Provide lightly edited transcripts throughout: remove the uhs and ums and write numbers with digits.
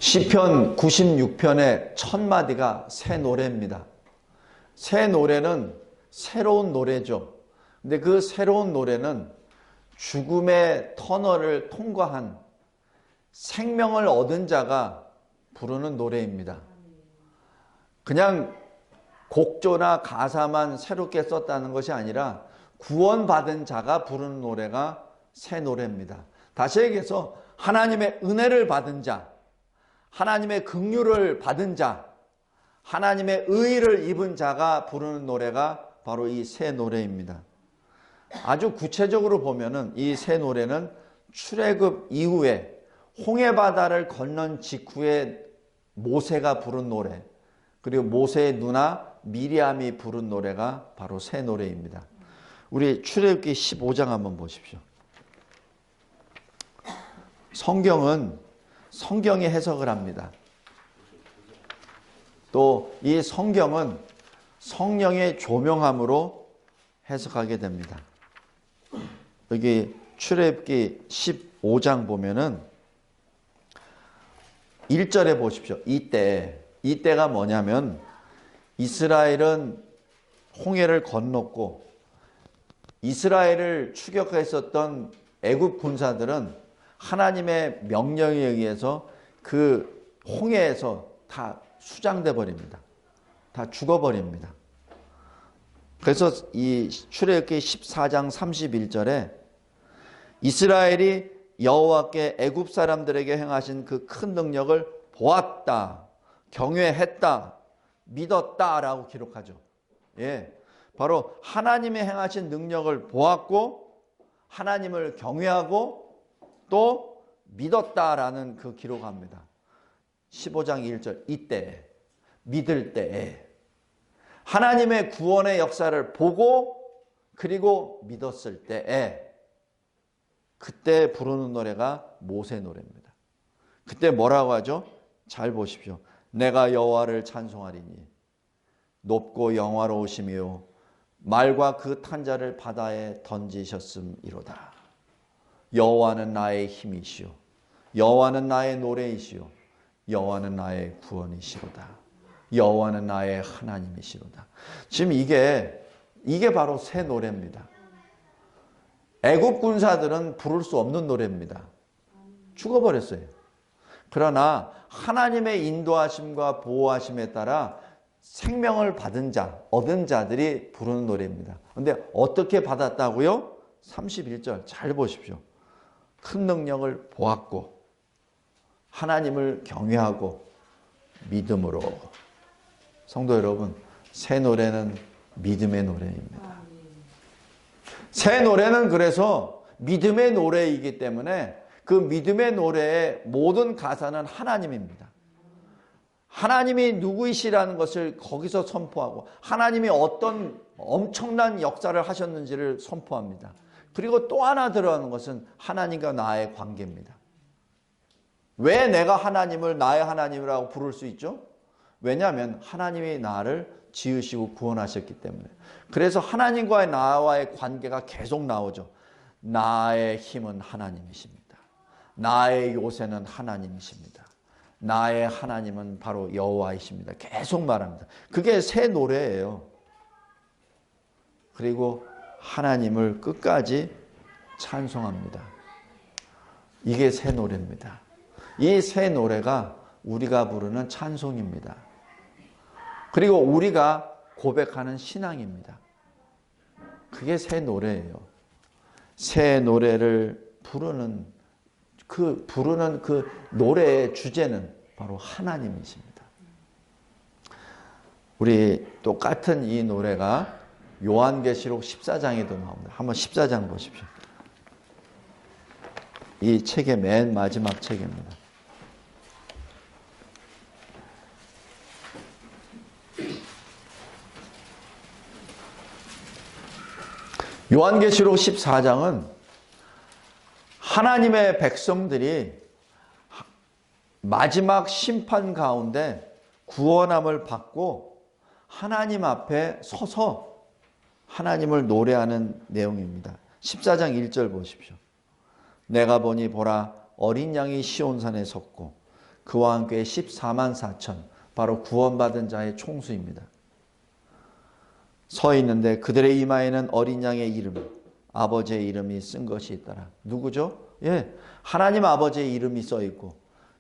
시편 96편의 첫 마디가 새 노래입니다. 새 노래는 새로운 노래죠. 근데 그 새로운 노래는 죽음의 터널을 통과한 생명을 얻은 자가 부르는 노래입니다. 그냥 곡조나 가사만 새롭게 썼다는 것이 아니라 구원받은 자가 부르는 노래가 새 노래입니다. 다시 얘기해서 하나님의 은혜를 받은 자, 하나님의 긍휼을 받은 자, 하나님의 의의를 입은 자가 부르는 노래가 바로 이 새 노래입니다. 아주 구체적으로 보면은 이 새 노래는 출애굽 이후에 홍해바다를 건넌 직후에 모세가 부른 노래, 그리고 모세의 누나 미리암이 부른 노래가 바로 새 노래입니다. 우리 출애굽기 15장 한번 보십시오. 성경은 성경이 해석을 합니다. 또 이 성경은 성령의 조명함으로 해석하게 됩니다. 여기 출애굽기 15장 보면은 1절에 보십시오. 이때가 뭐냐면 이스라엘은 홍해를 건넜고 이스라엘을 추격했었던 애굽 군사들은 하나님의 명령에 의해서 그 홍해에서 다 수장돼 버립니다. 다 죽어버립니다. 그래서 이 출애굽기 14장 31절에 이스라엘이 여호와께 애굽 사람들에게 행하신 그 큰 능력을 보았다, 경외했다, 믿었다라고 기록하죠. 예, 바로 하나님이 행하신 능력을 보았고 하나님을 경외하고 또 믿었다라는 그 기록합니다. 15장 1절 이때 믿을 때에 하나님의 구원의 역사를 보고 그리고 믿었을 때에 그때 부르는 노래가 모세 노래입니다. 그때 뭐라고 하죠? 잘 보십시오. 내가 여호와를 찬송하리니 높고 영화로우시며 말과 그 탄자를 바다에 던지셨음이로다. 여호와는 나의 힘이시오. 여호와는 나의 노래이시오. 여호와는 나의 구원이시로다. 여호와는 나의 하나님이시로다. 지금 이게 바로 새 노래입니다. 애굽 군사들은 부를 수 없는 노래입니다. 죽어버렸어요. 그러나 하나님의 인도하심과 보호하심에 따라 생명을 받은 자, 얻은 자들이 부르는 노래입니다. 그런데 어떻게 받았다고요? 31절 잘 보십시오. 큰 능력을 보았고 하나님을 경외하고 믿음으로. 성도 여러분, 새 노래는 믿음의 노래입니다. 새 노래는 그래서 믿음의 노래이기 때문에 그 믿음의 노래의 모든 가사는 하나님입니다. 하나님이 누구이시라는 것을 거기서 선포하고 하나님이 어떤 엄청난 역사를 하셨는지를 선포합니다. 그리고 또 하나 들어가는 것은 하나님과 나의 관계입니다. 왜 내가 하나님을 나의 하나님이라고 부를 수 있죠? 왜냐하면 하나님이 나를 지으시고 구원하셨기 때문에. 그래서 하나님과의 나와의 관계가 계속 나오죠. 나의 힘은 하나님이십니다. 나의 요새는 하나님이십니다. 나의 하나님은 바로 여호와이십니다. 계속 말합니다. 그게 새 노래예요. 그리고 하나님을 끝까지 찬송합니다. 이게 새 노래입니다. 이 새 노래가 우리가 부르는 찬송입니다. 그리고 우리가 고백하는 신앙입니다. 그게 새 노래예요. 새 노래를 부르는 그 노래의 주제는 바로 하나님이십니다. 우리 똑같은 이 노래가 요한계시록 14장에도 나옵니다. 한번 14장 보십시오. 이 책의 맨 마지막 책입니다. 요한계시록 14장은 하나님의 백성들이 마지막 심판 가운데 구원함을 받고 하나님 앞에 서서 하나님을 노래하는 내용입니다. 14장 1절 보십시오. 내가 보니 보라 어린 양이 시온산에 섰고 그와 함께 14만 4천, 바로 구원받은 자의 총수입니다. 서 있는데 그들의 이마에는 어린 양의 이름, 아버지의 이름이 쓴 것이 있더라. 누구죠? 예, 하나님 아버지의 이름이 써 있고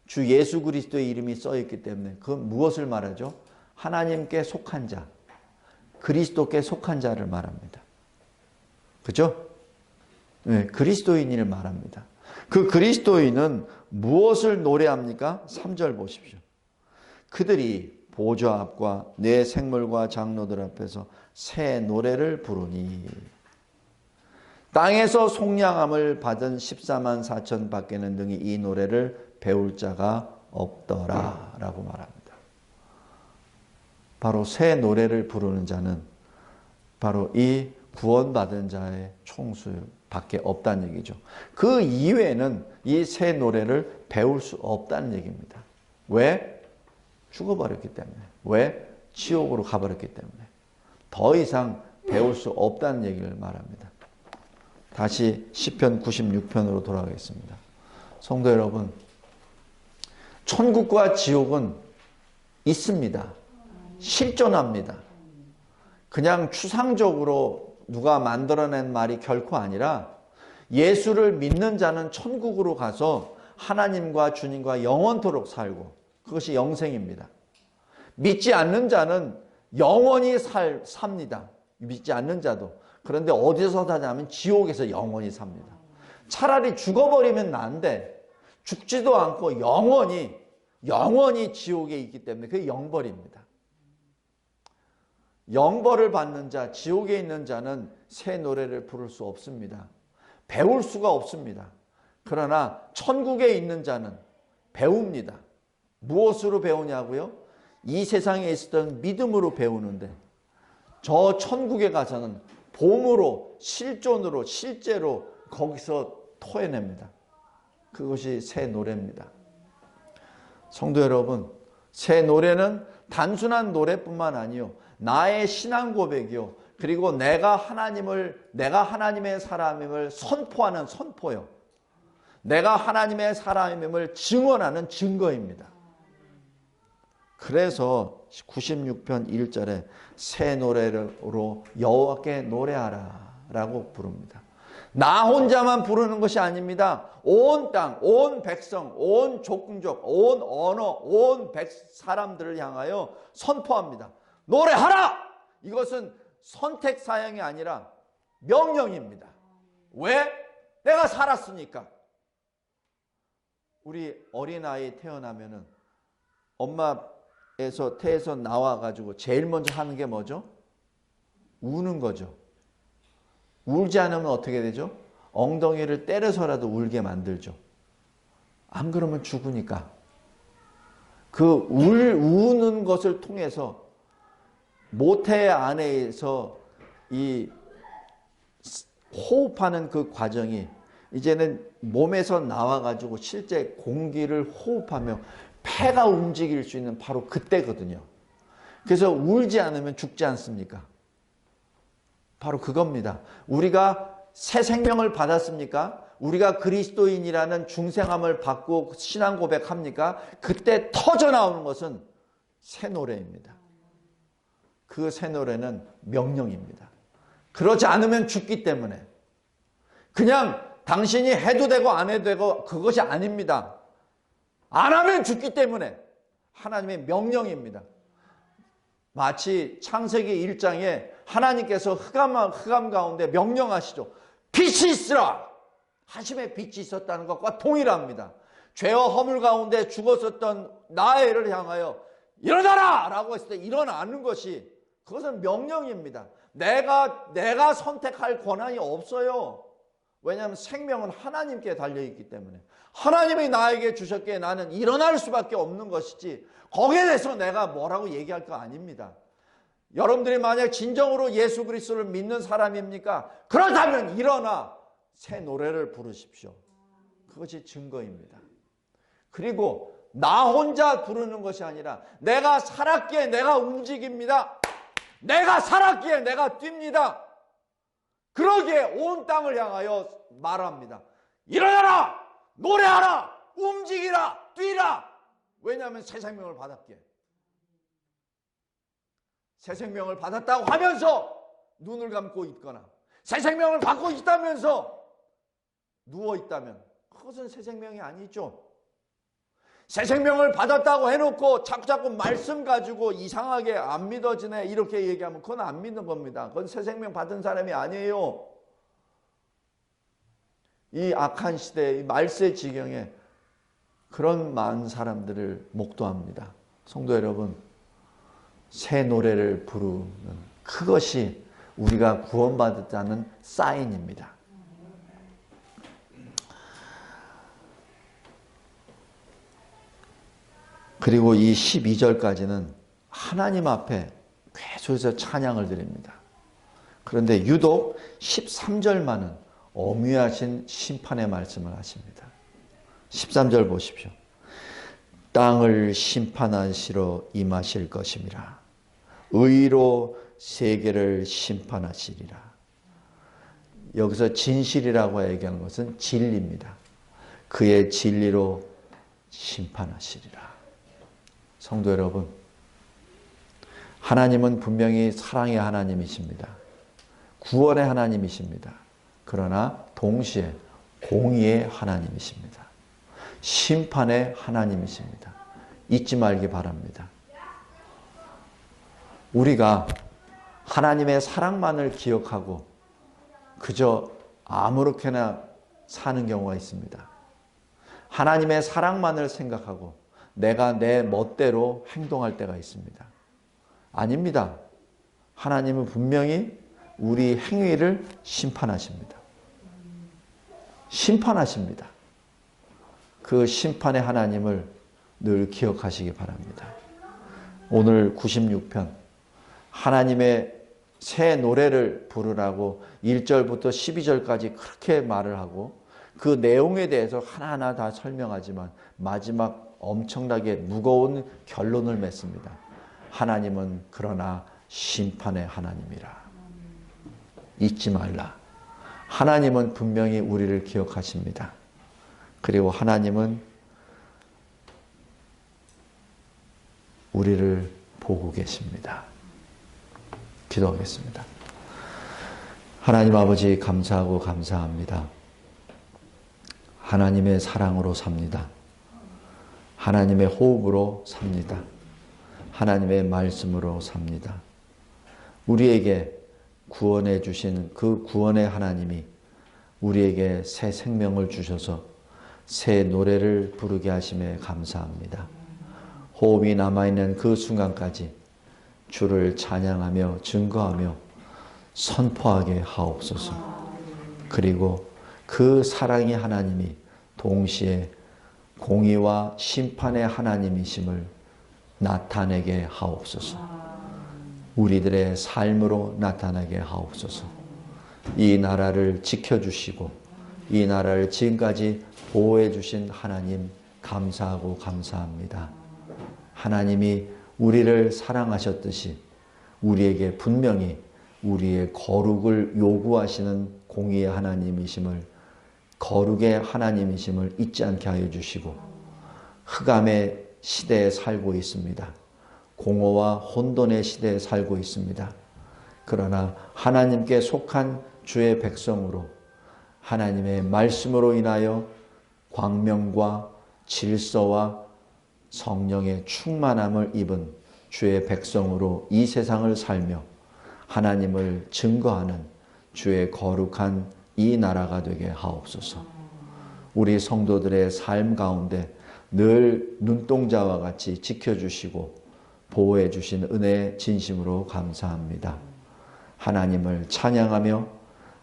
주 예수 그리스도의 이름이 써 있기 때문에 그건 무엇을 말하죠? 하나님께 속한 자, 그리스도께 속한 자를 말합니다. 그죠? 네, 그리스도인을 말합니다. 그 그리스도인은 무엇을 노래합니까? 3절 보십시오. 그들이 보좌 앞과 내 생물과 장로들 앞에서 새 노래를 부르니 땅에서 속량함을 받은 14만 4천 밖에는 능히 이 노래를 배울 자가 없더라 라고 말합니다. 바로 새 노래를 부르는 자는 바로 이 구원받은 자의 총수밖에 없다는 얘기죠. 그 이외에는 이 새 노래를 배울 수 없다는 얘기입니다. 왜? 죽어버렸기 때문에. 왜? 지옥으로 가버렸기 때문에. 더 이상 배울 수 없다는 얘기를 말합니다. 다시 시편 96편으로 돌아가겠습니다. 성도 여러분, 천국과 지옥은 있습니다. 실존합니다. 그냥 추상적으로 누가 만들어낸 말이 결코 아니라 예수를 믿는 자는 천국으로 가서 하나님과 주님과 영원토록 살고 그것이 영생입니다. 믿지 않는 자는 영원히 삽니다. 믿지 않는 자도. 그런데 어디서 사냐면 지옥에서 영원히 삽니다. 차라리 죽어버리면 난데 죽지도 않고 영원히 지옥에 있기 때문에 그게 영벌입니다. 영벌을 받는 자, 지옥에 있는 자는 새 노래를 부를 수 없습니다. 배울 수가 없습니다. 그러나 천국에 있는 자는 배웁니다. 무엇으로 배우냐고요? 이 세상에 있었던 믿음으로 배우는데 저 천국에 가서는 봄으로, 실존으로, 실제로 거기서 토해냅니다. 그것이 새 노래입니다. 성도 여러분, 새 노래는 단순한 노래뿐만 아니요, 나의 신앙 고백이요, 그리고 내가 하나님의 사람임을 선포하는 선포요, 내가 하나님의 사람임을 증언하는 증거입니다. 그래서 96편 1절에 새 노래로 여호와께 노래하라 라고 부릅니다. 나 혼자만 부르는 것이 아닙니다. 온 땅, 온 백성, 온 족족, 온 언어, 온 사람들을 향하여 선포합니다. 노래하라! 이것은 선택 사항이 아니라 명령입니다. 왜? 내가 살았으니까. 우리 어린아이 태어나면은 엄마에서 태에서 나와가지고 제일 먼저 하는 게 뭐죠? 우는 거죠. 울지 않으면 어떻게 되죠? 엉덩이를 때려서라도 울게 만들죠. 안 그러면 죽으니까. 그 우는 것을 통해서 모태 안에서 이 호흡하는 그 과정이 이제는 몸에서 나와가지고 실제 공기를 호흡하며 폐가 움직일 수 있는 바로 그때거든요. 그래서 울지 않으면 죽지 않습니까? 바로 그겁니다. 우리가 새 생명을 받았습니까? 우리가 그리스도인이라는 중생함을 받고 신앙 고백합니까? 그때 터져 나오는 것은 새 노래입니다. 그 새 노래는 명령입니다. 그러지 않으면 죽기 때문에. 그냥 당신이 해도 되고 안 해도 되고 그것이 아닙니다. 안 하면 죽기 때문에 하나님의 명령입니다. 마치 창세기 1장에 하나님께서 흑암 가운데 명령하시죠. 빛이 있으라! 하심의 빛이 있었다는 것과 동일합니다. 죄와 허물 가운데 죽었었던 나를 향하여 일어나라! 라고 했을 때 일어나는 것이 그것은 명령입니다. 내가 선택할 권한이 없어요. 왜냐하면 생명은 하나님께 달려있기 때문에 하나님이 나에게 주셨기에 나는 일어날 수밖에 없는 것이지 거기에 대해서 내가 뭐라고 얘기할 거 아닙니다. 여러분들이 만약 진정으로 예수 그리스도를 믿는 사람입니까? 그렇다면 일어나 새 노래를 부르십시오. 그것이 증거입니다. 그리고 나 혼자 부르는 것이 아니라 내가 살았기에 내가 움직입니다. 내가 살았기에 내가 뜁니다. 그러기에 온 땅을 향하여 말합니다. 일어나라! 노래하라! 움직이라! 뛰라! 왜냐하면 새 생명을 받았기에. 새 생명을 받았다고 하면서 눈을 감고 있거나 새 생명을 받고 있다면서 누워 있다면 그것은 새 생명이 아니죠. 새 생명을 받았다고 해놓고 자꾸 말씀 가지고 이상하게 안 믿어지네 이렇게 얘기하면 그건 안 믿는 겁니다. 그건 새 생명 받은 사람이 아니에요. 이 악한 시대, 이 말세 지경에 그런 많은 사람들을 목도합니다. 성도 여러분, 새 노래를 부르는 그것이 우리가 구원받았다는 사인입니다. 그리고 이 12절까지는 하나님 앞에 계속해서 찬양을 드립니다. 그런데 유독 13절만은 엄위하신 심판의 말씀을 하십니다. 13절 보십시오. 땅을 심판하시러 임하실 것임이라. 의로 세계를 심판하시리라. 여기서 진실이라고 얘기하는 것은 진리입니다. 그의 진리로 심판하시리라. 성도 여러분, 하나님은 분명히 사랑의 하나님이십니다. 구원의 하나님이십니다. 그러나 동시에 공의의 하나님이십니다. 심판의 하나님이십니다. 잊지 말기 바랍니다. 우리가 하나님의 사랑만을 기억하고 그저 아무렇게나 사는 경우가 있습니다. 하나님의 사랑만을 생각하고 내가 내 멋대로 행동할 때가 있습니다. 아닙니다. 하나님은 분명히 우리 행위를 심판하십니다. 심판하십니다. 그 심판의 하나님을 늘 기억하시기 바랍니다. 오늘 96편 하나님의 새 노래를 부르라고 1절부터 12절까지 그렇게 말을 하고 그 내용에 대해서 하나하나 다 설명하지만 마지막 엄청나게 무거운 결론을 맺습니다. 하나님은 그러나 심판의 하나님이라. 잊지 말라. 하나님은 분명히 우리를 기억하십니다. 그리고 하나님은 우리를 보고 계십니다. 기도하겠습니다. 하나님 아버지 감사하고 감사합니다. 하나님의 사랑으로 삽니다. 하나님의 호흡으로 삽니다. 하나님의 말씀으로 삽니다. 우리에게 구원해 주신 그 구원의 하나님이 우리에게 새 생명을 주셔서 새 노래를 부르게 하심에 감사합니다. 호흡이 남아있는 그 순간까지 주를 찬양하며 증거하며 선포하게 하옵소서. 그리고 그 사랑의 하나님이 동시에 공의와 심판의 하나님이심을 나타내게 하옵소서. 우리들의 삶으로 나타나게 하옵소서. 이 나라를 지켜주시고 이 나라를 지금까지 보호해 주신 하나님 감사하고 감사합니다. 하나님이 우리를 사랑하셨듯이 우리에게 분명히 우리의 거룩을 요구하시는 공의의 하나님이심을 거룩의 하나님이심을 잊지 않게 하여 주시고 흑암의 시대에 살고 있습니다. 공허와 혼돈의 시대에 살고 있습니다. 그러나 하나님께 속한 주의 백성으로 하나님의 말씀으로 인하여 광명과 질서와 성령의 충만함을 입은 주의 백성으로 이 세상을 살며 하나님을 증거하는 주의 거룩한 이 나라가 되게 하옵소서. 우리 성도들의 삶 가운데 늘 눈동자와 같이 지켜주시고 보호해 주신 은혜의 진심으로 감사합니다. 하나님을 찬양하며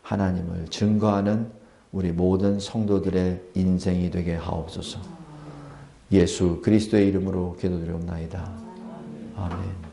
하나님을 증거하는 우리 모든 성도들의 인생이 되게 하옵소서. 예수 그리스도의 이름으로 기도드리옵나이다. 아멘.